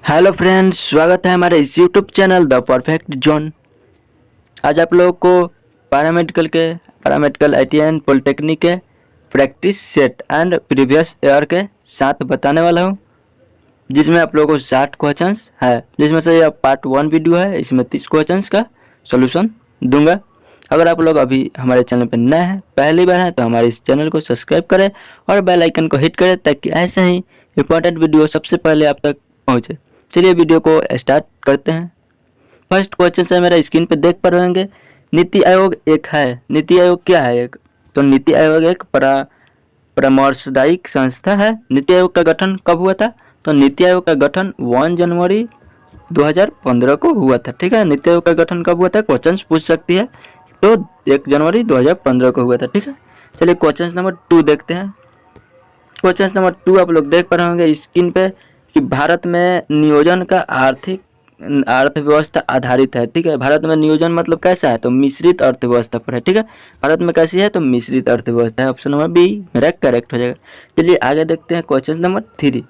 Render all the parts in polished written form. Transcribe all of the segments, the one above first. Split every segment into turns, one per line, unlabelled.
Hello friends, स्वागत है हमारे इस YouTube channel the perfect zone. आज आप लोगों को पैरामेडिकल आईटीआई एंड पॉलिटेक्निक के practice set and previous year के साथ बताने वाला हूं, जिसमें आप लोगों को 60 क्वेश्चंस है, जिसमें से यह पार्ट 1 वीडियो है। इसमें 30 क्वेश्चंस का सॉल्यूशन दूंगा। अगर आप लोग अभी हमारे चैनल पर नए हैं, पहली बार हैं, तो हमारे इस चैनल को सब्सक्राइब करें और बेल आइकन को हिट करें, ताकि ऐसे ही इंपॉर्टेंट वीडियो सबसे पहले आप तक पहुंचे। चलिए वीडियो को स्टार्ट करते हैं। फर्स्ट क्वेश्चन है मेरा, स्क्रीन पे देख पा रहे होंगे। नीति आयोग एक है। नीति आयोग क्या है? एक तो नीति आयोग एक परामर्शदायी संस्था है। नीति आयोग का गठन कब हुआ था? तो नीति आयोग का गठन 1 जनवरी 2015 को हुआ था। ठीक है, नीति आयोग का गठन कब हुआ था? क्वेश्चन पूछ सकती है, तो 1 जनवरी 2015 को हुआ था। ठीक है, चलिए क्वेश्चन नंबर 2 देखते हैं। क्वेश्चन नंबर 2 आप लोग देख पा रहे होंगे स्क्रीन पे कि भारत में नियोजन का अर्थव्यवस्था आधारित है। ठीक है, भारत में नियोजन मतलब कैसा है? तो मिश्रित अर्थव्यवस्था पर है। ठीक है, भारत में कैसी है? तो मिश्रित अर्थव्यवस्था है। ऑप्शन नंबर बी मेरा करेक्ट हो जाएगा। चलिए आगे देखते हैं क्वेश्चन नंबर 3।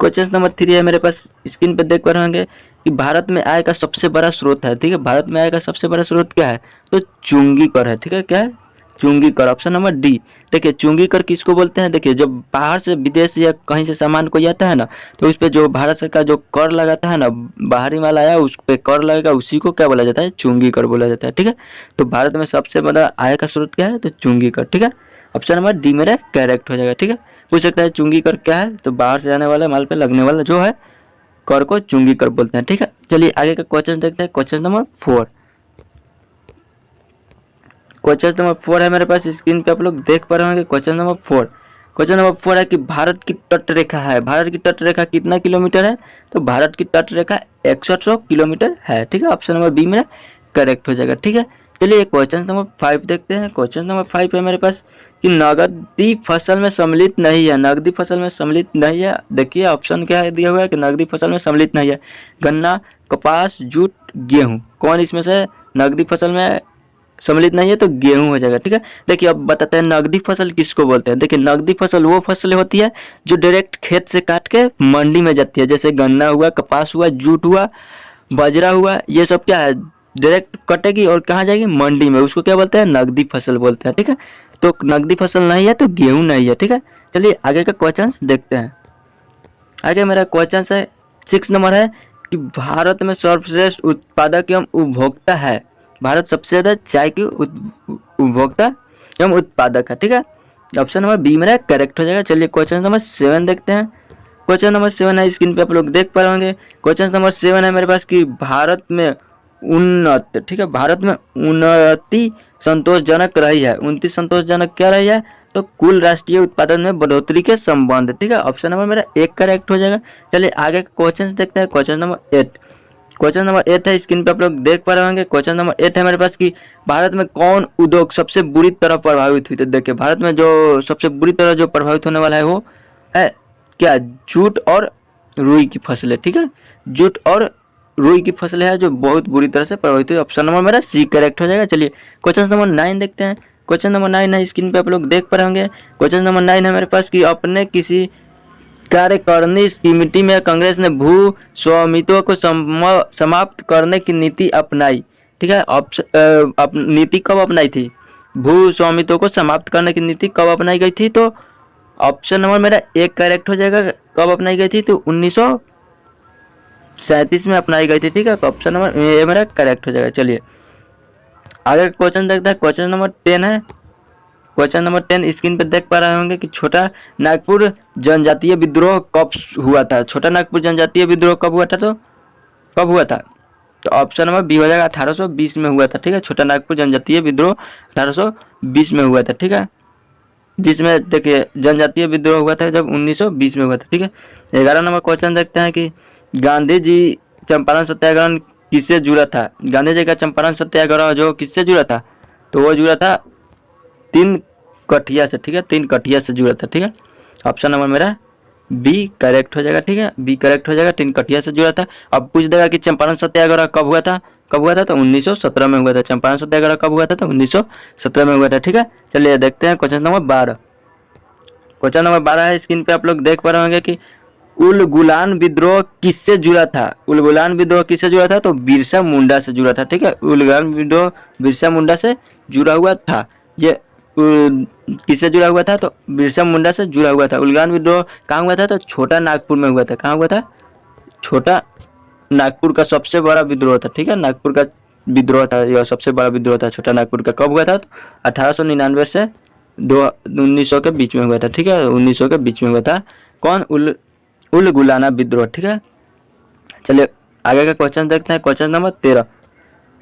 क्वेश्चन नंबर 3 है मेरे पास, स्क्रीन पे देख पा रहे होंगे कि भारत में आय का सबसे बड़ा स्रोत है। ठीक है, भारत में आय का सबसे बड़ा स्रोत क्या है? तो चुंगी कर है। ठीक है, क्या है? चुंगी कर। Option number D. देखिए चुंगी कर किसको बोलते हैं? देखिए जब बाहर से विदेश या कहीं से सामान कोई आता है ना, तो उस पर जो भारत सरकार जो कर लगाता है ना, बाहरी माल आया उस पर कर लगेगा, उसी को क्या बोला जाता है? चुंगी कर बोला जाता है। ठीक है, तो भारत में सबसे बड़ा आय का स्रोत क्या है? तो चुंगी कर। ठीक है, ऑप्शन नंबर डी मेरा करेक्ट हो जाएगा। ठीक है, पूछ सकता है चुंगी कर क्या है? तो बाहर से आने वाले माल पे लगने वाला जो है कर को चुंगी कर बोलते हैं। ठीक है, चलिए आगे का क्वेश्चन देखते हैं। Question number 4। क्वेश्चन नंबर 4 है मेरे पास, स्क्रीन पे आप लोग देख पा रहे होंगे। Question number 4। क्वेश्चन नंबर 4 है कि भारत की तट रेखा है। भारत की तट रेखा कितना किलोमीटर है? तो भारत की तट रेखा 6100 किलोमीटर है। ठीक है, ऑप्शन नंबर बी मेरा करेक्ट हो जाएगा। ठीक है, चलिए क्वेश्चन नंबर 5 देखते हैं। क्वेश्चन नंबर 5 है मेरे पास कि नगदी फसल में सम्मिलित नहीं है। नगदी फसल में सम्मिलित नहीं है। देखिए ऑप्शन क्या है दिया हुआ है कि नगदी फसल में सम्मिलित नहीं है। गन्ना, कपास, जूट, गेहूं, कौन इसमें से नगदी फसल में सम्मिलित नहीं है? तो गेहूं हो जाएगा। ठीक है, देखिए अब बताते हैं नगदी फसल किसको बोलते हैं। देखिए नगदी फसल वो फसल होती है जो डायरेक्ट खेत से काट के मंडी में जाती है, जैसे गन्ना हुआ, कपास हुआ, जूट हुआ, बाजरा हुआ, ये सब क्या है? डायरेक्ट कटेगी और कहाँ जाएगी? मंडी में। उसको क्या बोलते हैं? नगदी फसल बोलते हैं। ठीक है, तो नगदी फसल नहीं है तो गेहूं नहीं है। ठीक है, चलिए आगे का क्वेश्चन देखते हैं। आगे मेरा क्वेश्चन है 6 नंबर है कि भारत में सर्वश्रेष्ठ उत्पादक एवं उपभोक्ता है। भारत सबसे ज्यादा चाय की उपभोक्ता एवं उत्पादक है। ठीक है, ऑप्शन नंबर बी मेरा करेक्ट हो जाएगा। चलिए क्वेश्चन नंबर 7 देखते हैं। क्वेश्चन नंबर 7 है, स्क्रीन पे आप लोग देख पा रहे होंगे। क्वेश्चन नंबर 7 है मेरे पास कि भारत में उन्नत, ठीक है, भारत में उन्नति संतोषजनक रही है। उन्नति संतोषजनक क्या रही है? तो कुल राष्ट्रीय उत्पादन में बढ़ोतरी के संबंध। ठीक है, ऑप्शन नंबर मेरा एक करेक्ट हो जाएगा। चलिए आगे का क्वेश्चन देखते हैं। Question number 8। क्वेश्चन नंबर 8 है, स्क्रीन पे आप लोग देख पा रहे होंगे। क्वेश्चन नंबर 8 है मेरे पास कि भारत में कौन उद्योग सबसे बुरी तरह प्रभावित हुई? तो देखिए भारत में जो सबसे बुरी तरह जो प्रभावित होने वाला है वो है क्या? जूट और रुई की फसलें। ठीक है, जूट और रुई की फसलें है जो बहुत बुरी तरह से प्रभावित हुई। ऑप्शन नंबर मेरा सी करेक्ट हो जाएगा। चलिए क्वेश्चन नंबर 9 देखते हैं। क्वेश्चन नंबर 9 है, स्क्रीन पे आप लोग देख पा रहे होंगे। क्वेश्चन नंबर 9 है मेरे पास कि अपने किसी कार्यकारिणी समिति में कांग्रेस ने भू स्वामित्व को समाप्त करने की नीति अपनाई। ठीक है, नीति कब अपनाई थी? भू स्वामित्व को समाप्त करने की नीति कब अपनाई गई थी? तो ऑप्शन नंबर मेरा एक करेक्ट हो जाएगा। कब अपनाई गई थी? तो 1937 में अपनाई गई थी। ठीक है, तो ऑप्शन नंबर ए मेरा करेक्ट हो जाएगा। चलिए आगे क्वेश्चन देखते हैं। क्वेश्चन नंबर 10 है। क्वेश्चन नंबर 10 स्क्रीन पे देख पा रहे होंगे कि छोटा नागपुर जनजातीय विद्रोह कब हुआ था? छोटा नागपुर जनजातीय विद्रोह कब हुआ था? तो कब हुआ था? तो ऑप्शन नंबर बी हो जाएगा 1820 में हुआ था। ठीक है, छोटा नागपुर जनजातीय विद्रोह 1820 में हुआ था। ठीक है, जिसमें देखिए जनजातीय विद्रोह हुआ था जब 1920 में हुआ था। ठीक है, 11 नंबर क्वेश्चन देखते हैं कि गांधी जी चंपारण सत्याग्रह किससे जुड़ा था? गांधी जी का चंपारण सत्याग्रह जो किससे जुड़ा था? तो वो जुड़ा था 3 कठिया से। ठीक है, 3 कठिया से जुड़ा था। ठीक है, ऑप्शन नंबर मेरा बी करेक्ट हो जाएगा। ठीक है, बी करेक्ट हो जाएगा, 3 कठिया से जुड़ा था। अब पूछ देगा कि चंपारण सत्याग्रह कब हुआ था? कब हुआ था? तो 1917 में हुआ था। चंपारण सत्याग्रह कब हुआ था? तो 1917 में हुआ था। ठीक है, चलिए देखते हैं क्वेश्चन नंबर 12। क्वेश्चन नंबर 12 है, स्क्रीन पे आप लोग देख पा रहे होंगे कि उलगुलान विद्रोह किससे जुड़ा था? उलगुलान विद्रोह किससे जुड़ा था? तो बिरसा मुंडा से जुड़ा था। ठीक है, उलगुलान विद्रोह बिरसा मुंडा से जुड़ा हुआ था। ये किससे जुड़ा हुआ था? तो बिरसा मुंडा से जुड़ा हुआ था। उलगुलान विद्रोह कहाँ हुआ था? तो छोटा नागपुर में हुआ था। कहाँ हुआ था? छोटा नागपुर का सबसे बड़ा विद्रोह था। ठीक है, नागपुर का विद्रोह था, यह सबसे बड़ा विद्रोह था छोटा नागपुर का। कब हुआ था? तो 1899 से 1900 के बीच में हुआ था। ठीक है, 1900 के बीच में हुआ था। कौन? उलगुलाना विद्रोह। ठीक है, चलिए आगे का क्वेश्चन देखते हैं। क्वेश्चन नंबर 13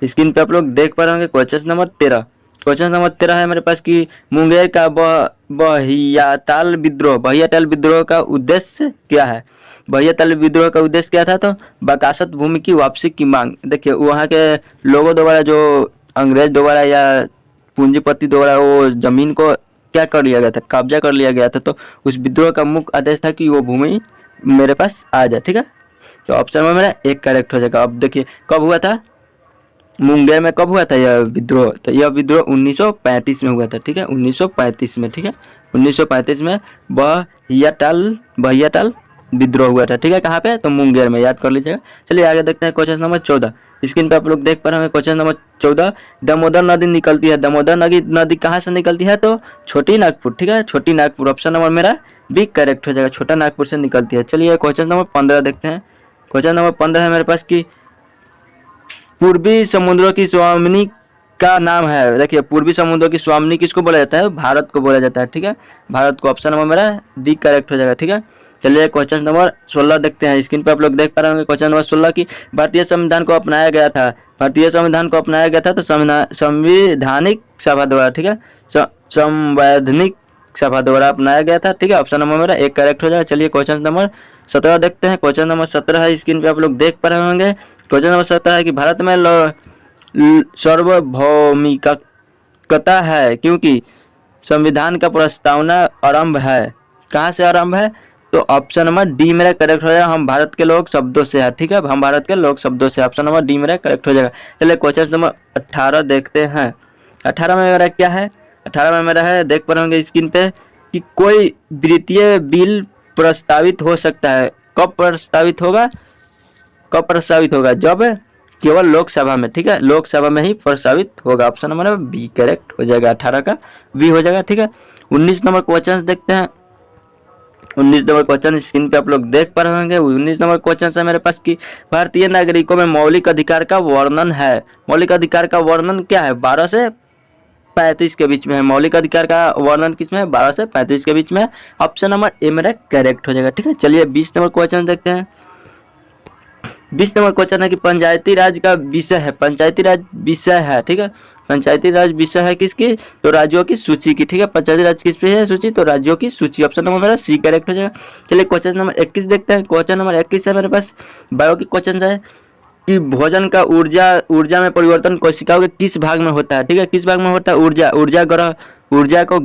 स्क्रीन पे आप लोग देख पा रहे होंगे। क्वेश्चन नंबर 13, क्वेश्चन नंबर 13 है मेरे पास कि मुंगेर का बहियाताल विद्रोह, बहियाताल विद्रोह का उद्देश्य क्या है? बहियाताल विद्रोह का उद्देश्य क्या था? तो बकासत भूमि की वापसी की मांग। देखिए वहाँ के लोगों द्वारा, जो अंग्रेज द्वारा या पूंजीपति द्वारा वो जमीन को क्या कर लिया गया था? कब्जा कर लिया गया था। तो उस विद्रोह का मुख्य आदेश था कि वो भूमि मेरे पास आ जाए। ठीक है, तो ऑप्शन में मेरा एक करेक्ट हो जाएगा। अब देखिए कब हुआ था मुंगेर में, कब हुआ था यह विद्रोह? तो यह विद्रोह 1935 में हुआ था। ठीक है, 1935 में। ठीक है, 1935 में बहियाताल विद्रोह हुआ था। ठीक है, कहाँ पे? तो मुंगेर में, याद कर लीजिएगा। चलिए आगे देखते हैं क्वेश्चन नंबर 14 स्क्रीन पे आप लोग देख पा रहे हैं। क्वेश्चन नंबर 14, दामोदर नदी निकलती है। दामोदर नदी कहाँ से निकलती है? तो छोटी नागपुर। ठीक है, छोटी नागपुर, ऑप्शन नंबर मेरा भी करेक्ट हो जाएगा, छोटा नागपुर से निकलती है। चलिए क्वेश्चन नंबर 15 देखते हैं। क्वेश्चन नंबर 15 है मेरे पास कि पूर्वी समुद्रों की स्वामिनी का नाम है। देखिए पूर्वी समुद्रों की स्वामिनी किसको बोला जाता है? भारत को बोला जाता है। ठीक है, भारत को, ऑप्शन नंबर मेरा डी करेक्ट हो जाएगा। ठीक है, चलिए क्वेश्चन नंबर 16 देखते हैं। स्क्रीन पे आप लोग देख पा रहे होंगे। क्वेश्चन नंबर 16 की भारतीय संविधान को अपनाया गया था। भारतीय संविधान को अपनाया गया था तो संविधानिक सभा द्वारा। ठीक है, संवैधानिक सभा द्वारा अपनाया गया था। ठीक है, ऑप्शन नंबर मेरा एक करेक्ट हो जाएगा। चलिए क्वेश्चन नंबर 17 देखते हैं। क्वेश्चन नंबर 17 है, स्क्रीन पे आप लोग देख पा रहे होंगे। क्वेश्चन नंबर 17 है कि भारत में सार्वभौमिकता है क्योंकि संविधान का प्रस्तावना आरंभ है। कहाँ से आरंभ है? तो ऑप्शन नंबर डी मेरा करेक्ट हो जाएगा, हम भारत के लोग शब्दों से है। ठीक है, हम भारत के लोग शब्दों से, ऑप्शन नंबर डी मेरा करेक्ट हो जाएगा। चलिए क्वेश्चन नंबर 18 देखते हैं। 18 में मेरा क्या है? 18 में मेरा है, देख पा रहे होंगे स्क्रीन पे, कि कोई वित्तीय बिल प्रस्तावित हो सकता है। कब प्रस्तावित होगा? कब प्रस्तावित होगा? जब केवल लोकसभा में। ठीक है, लोकसभा में ही प्रस्तावित होगा, ऑप्शन नंबर बी करेक्ट हो जाएगा, 18 का बी हो जाएगा। ठीक है, 19 नंबर क्वेश्चन देखते हैं। 19 नंबर क्वेश्चन स्क्रीन पे आप लोग देख पा रहे होंगे। 19 नंबर क्वेश्चन है मेरे पास कि भारतीय नागरिकों में मौलिक अधिकार का वर्णन है। मौलिक अधिकार का वर्णन क्या है? 12 से 35 के बीच में है। मौलिक अधिकार का वर्णन किसमें है? 12 से 35 के बीच में, ऑप्शन नंबर ए मेरा करेक्ट हो जाएगा। ठीक है, चलिए 20 नंबर क्वेश्चन देखते हैं। 20 नंबर क्वेश्चन है कि पंचायती राज का विषय है। पंचायती राज विषय है। ठीक है, पंचायती राज विषय है किसकी? तो राज्यों की सूची की। ठीक है, पंचायती राज किस पे है सूची? तो राज्यों की सूची, ऑप्शन नंबर मेरा सी करेक्ट हो जाएगा। चलिए क्वेश्चन नंबर 21 देखते हैं। क्वेश्चन नंबर 21 है मेरे पास, बायो की क्वेश्चन है कि भोजन का ऊर्जा में परिवर्तन कोशिकाओं के किस भाग में होता है? ठीक है, किस भाग में होता है? ऊर्जा को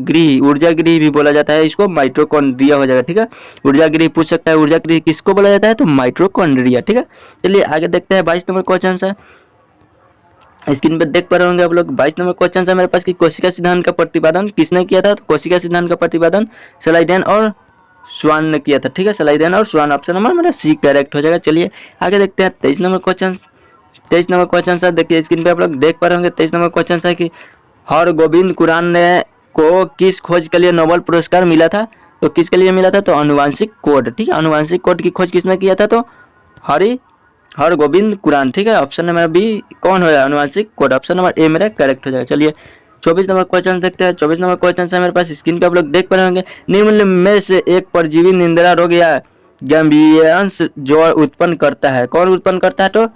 ऊर्जा गृह भी बोला जाता है, इसको माइटोकॉन्ड्रिया हो जाएगा। ठीक है, ऊर्जा गृह पूछ सकता है, ऊर्जा गृह किसको बोला जाता है? तो माइटोकॉन्ड्रिया। ठीक है, चलिए आगे देखते हैं। 22 नंबर क्वेश्चन है, स्क्रीन पे देख पा रहे होंगे आप लोग। 22 नंबर क्वेश्चन है मेरे पास कि कोशिका सिद्धांत का प्रतिपादन किसने किया था? तो कोशिका सिद्धांत का प्रतिपादन स्लाइडेन और स्वान ने किया था। ठीक है, स्लाइडेन और स्वान, ऑप्शन नंबर मेरा सी करेक्ट हो जाएगा। चलिए आगे देखते हैं 23 नंबर क्वेश्चन। 23 नंबर क्वेश्चन है, देखिए स्क्रीन पे आप लोग देख पा रहे होंगे। 23 नंबर क्वेश्चन है कि हरगोविंद खुराना ने को किस खोज के लिए नोबेल पुरस्कार मिला था? तो किसके लिए मिला था? तो अनुवांशिक कोड। ठीक है, अनुवांशिक कोड की खोज किसने किया था? तो हरगोविंद खुराना। ठीक है, ऑप्शन नंबर बी कौन होगा? अनुवांशिक कोड, ऑप्शन नंबर ए मेरा करेक्ट हो जाएगा। चलिए 24 नंबर क्वेश्चन देखते हैं। 24 नंबर क्वेश्चन है मेरे पास, स्क्रीन पे आप लोग देख पा रहे होंगे। निम्न में से एक परजीवी निंद्रा रोग या गैम्बियंस जोड़ उत्पन्न करता है। कौन उत्पन्न करता है? तो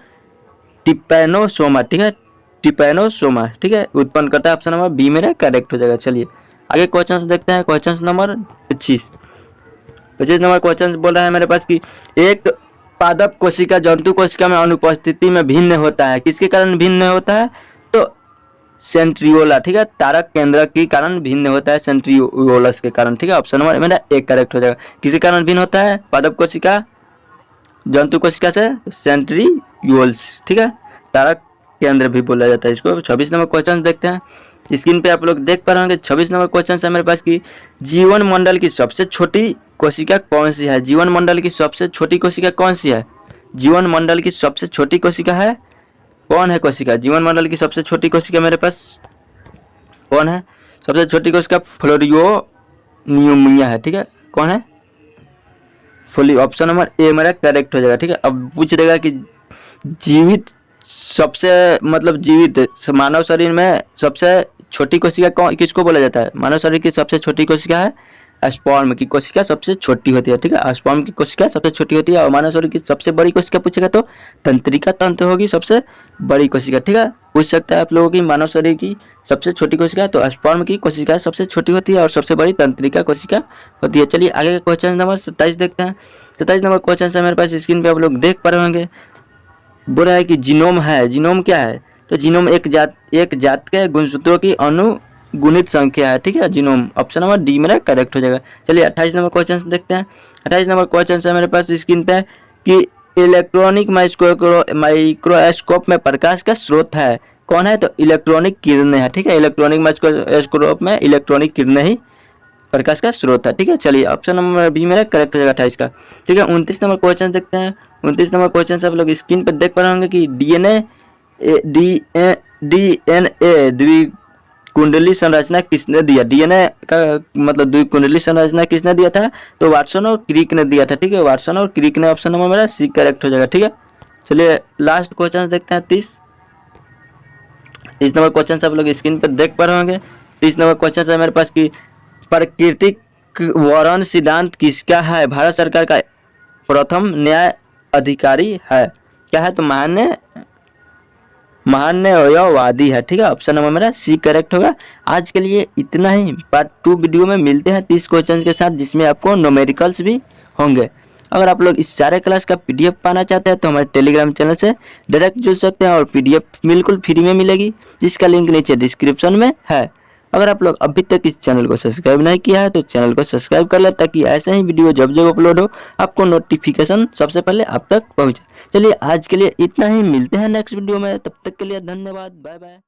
टिपैनोसोमा। ठीक है, टिपैनोसोमा। ठीक है, उत्पन्न करता है, ऑप्शन नंबर बी मेरा करेक्ट हो जाएगा। चलिए आगे क्वेश्चन देखते हैं। क्वेश्चन नंबर 25 नंबर क्वेश्चन बोल रहा है मेरे पास कि एक पादप कोशिका जंतु कोशिका में अनुपस्थिति में भिन्न होता है। किसके कारण भिन्न होता है? तो सेंट्रियोला। ठीक है, तारक केंद्र के कारण भिन्न होता है, सेंट्रियोलस के कारण। ठीक है, ऑप्शन नंबर मेरा एक करेक्ट हो जाएगा। किसके कारण भिन्न होता है? पादप कोशिका जंतु कोशिका से सेंट्रियोल्स। ठीक है, तारक केंद्र भी बोला जाता है इसको। 26 नंबर क्वेश्चन देखते हैं। स्क्रीन पे आप लोग देख पा रहे होंगे 26 नंबर क्वेश्चन है मेरे पास कि जीवन मंडल की सबसे छोटी कोशिका कौन सी है। जीवन मंडल की सबसे छोटी कोशिका कौन सी है। जीवन मंडल की सबसे छोटी कोशिका है, कौन है कोशिका। जीवन मंडल की सबसे छोटी कोशिका मेरे पास कौन है। सबसे छोटी कोशिका फ्लोरियोनियमिया है। ठीक है, कौन है। फुली ऑप्शन नंबर ए मेरा करेक्ट हो जाएगा। ठीक है, अब पूछ देगा कि जीवित सबसे मतलब जीवित मानव शरीर में सबसे छोटी कोशिका कौन किसको बोला जाता है। मानव शरीर की सबसे छोटी कोशिका है स्पर्म की कोशिका सबसे छोटी होती है। ठीक है, स्पर्म की कोशिका सबसे छोटी होती है। और मानव शरीर की सबसे बड़ी कोशिका पूछेगा तो तंत्रिका तंत्र होगी सबसे बड़ी कोशिका। ठीक है, पूछ सकता है आप लोगों की मानव शरीर की सबसे छोटी कोशिका तो स्पर्म की कोशिका सबसे छोटी होती है और सबसे बड़ी तंत्रिका कोशिका होती है। चलिए आगे का क्वेश्चन नंबर 27 देखते हैं। 27 नंबर क्वेश्चन है मेरे पास स्क्रीन पे आप लोग देख पा रहे होंगे। बोल रहा है कि जीनोम है। जीनोम क्या है, तो जीनोम एक जात के गुणसूत्रों की अनुगुणित संख्या है। ठीक है, जीनोम ऑप्शन नंबर डी मेरा करेक्ट हो जाएगा। चलिए 28 नंबर क्वेश्चन देखते हैं। 28 नंबर क्वेश्चन है मेरे पास स्क्रीन पे कि इलेक्ट्रॉनिक माइक्रोस्कोप में प्रकाश का स्रोत है, कौन है, तो इलेक्ट्रॉनिक किरणें है। ठीक है, इलेक्ट्रॉनिक माइक्रोस्कोप में इलेक्ट्रॉनिक किरणें ही प्रकाश का स्रोत है। ठीक है, चलिए ऑप्शन नंबर बी मेरा करेक्ट हो जाएगा 28 का। ठीक है, 29 नंबर क्वेश्चन देखते हैं। 29 नंबर क्वेश्चन से आप लोग स्क्रीन पर देख पा रहे होंगे कि डीएनए द्विकुंडली संरचना किसने दिया। डीएनए का मतलब द्विकुंडली संरचना किसने दिया था, तो वाटसन और क्रिक ने दिया था। ठीक है, वाटसन और क्रिक ने ऑप्शन नंबर मेरा सी करेक्ट हो जाएगा। ठीक है, चलिए लास्ट क्वेश्चन देखते हैं 30 नंबर क्वेश्चन से आप लोग स्क्रीन पर देख पा रहे होंगे। 30 नंबर क्वेश्चन है मेरे पास कि प्राकृतिक वरण सिद्धांत किसका है। भारत सरकार का प्रथम न्याय अधिकारी है, क्या है, तो महान्यायवादी है। ठीक है, ऑप्शन नंबर मेरा सी करेक्ट होगा। आज के लिए इतना ही। पार्ट 2 वीडियो में मिलते हैं 30 क्वेश्चन के साथ जिसमें आपको न्यूमेरिकल्स भी होंगे। अगर आप लोग इस सारे क्लास का पीडीएफ पाना चाहते हैं तो हमारे टेलीग्राम चैनल से डायरेक्ट जुड़ सकते हैं और पीडीएफ बिल्कुल फ्री में मिलेगी जिसका लिंक नीचे डिस्क्रिप्शन में है। अगर आप लोग अभी तक इस चैनल को सब्सक्राइब नहीं किया है तो चैनल को सब्सक्राइब कर ले ताकि ऐसे ही वीडियो जब जब अपलोड हो आपको नोटिफिकेशन सबसे पहले आप तक पहुंचे। चलिए आज के लिए इतना ही, मिलते हैं नेक्स्ट वीडियो में, तब तक के लिए धन्यवाद, बाय बाय।